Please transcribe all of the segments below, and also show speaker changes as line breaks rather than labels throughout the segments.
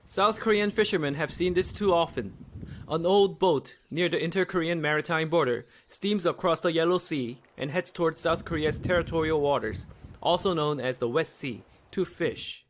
South Korean fishermen have seen this too often. An old boat near the inter-Korean maritime border steams across the Yellow Sea and heads towards South Korea's territorial waters, also known as the West Sea, to fish.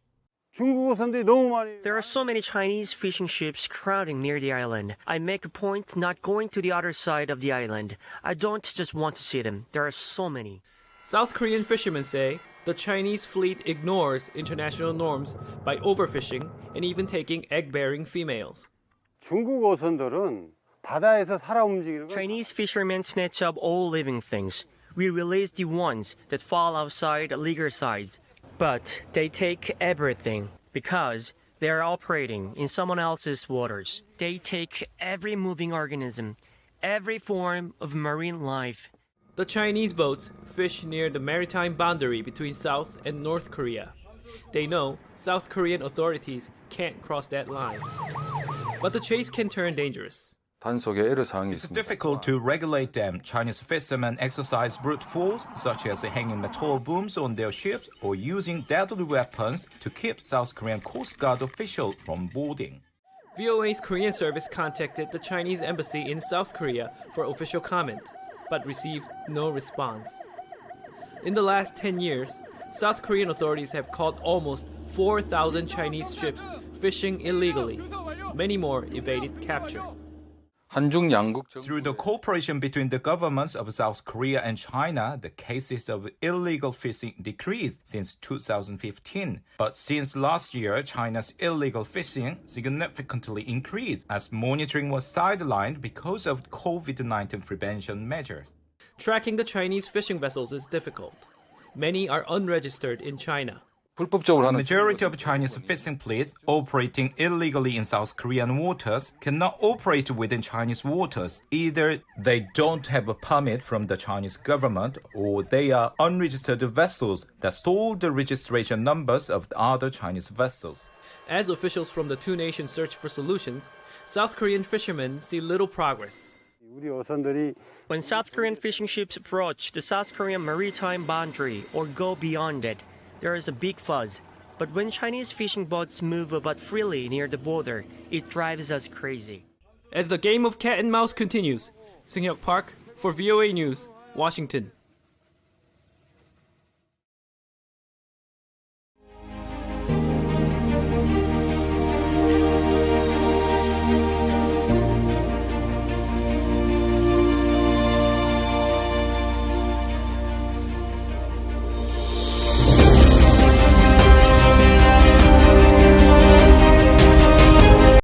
There are so many Chinese fishing ships crowding near the island. I make a point not going to the other side of the island. I don't just want to see them. There are so many.
South Korean fishermen say the Chinese fleet ignores international norms by overfishing and even taking egg-bearing females.
Chinese fishermen snatch up all living things. We release the ones that fall outside legal size. But they take everything because they are operating in someone else's waters. They take every moving organism, every form of marine life.
The Chinese boats fish near the maritime boundary between South and North Korea. They know South Korean authorities can't cross that line. But the chase can turn dangerous.
It's difficult to regulate them. Chinese fishermen exercise brute force, such as hanging metal booms on their ships or using deadly weapons to keep South Korean Coast Guard officials from boarding.
VOA's Korean service contacted the Chinese embassy in South Korea for official comment, but received no response. In the last 10 years, South Korean authorities have caught almost 4,000 Chinese ships fishing illegally. Many more evaded capture.
Through the cooperation between the governments of South Korea and China, the cases of illegal fishing decreased since 2015. But since last year, China's illegal fishing significantly increased as monitoring was sidelined because of COVID-19 prevention measures.
Tracking the Chinese fishing vessels is difficult. Many are unregistered in China.
The majority of Chinese fishing fleets operating illegally in South Korean waters cannot operate within Chinese waters. Either they don't have a permit from the Chinese government or they are unregistered vessels that stole the registration numbers of the other Chinese vessels.
As officials from the two nations search for solutions, South Korean fishermen see little progress.
When South Korean fishing ships approach the South Korean maritime boundary or go beyond it, there is a big fuzz. But when Chinese fishing boats move about freely near the border, it drives us crazy.
As the game of cat and mouse continues, Seung Hyuk Park for VOA News, Washington.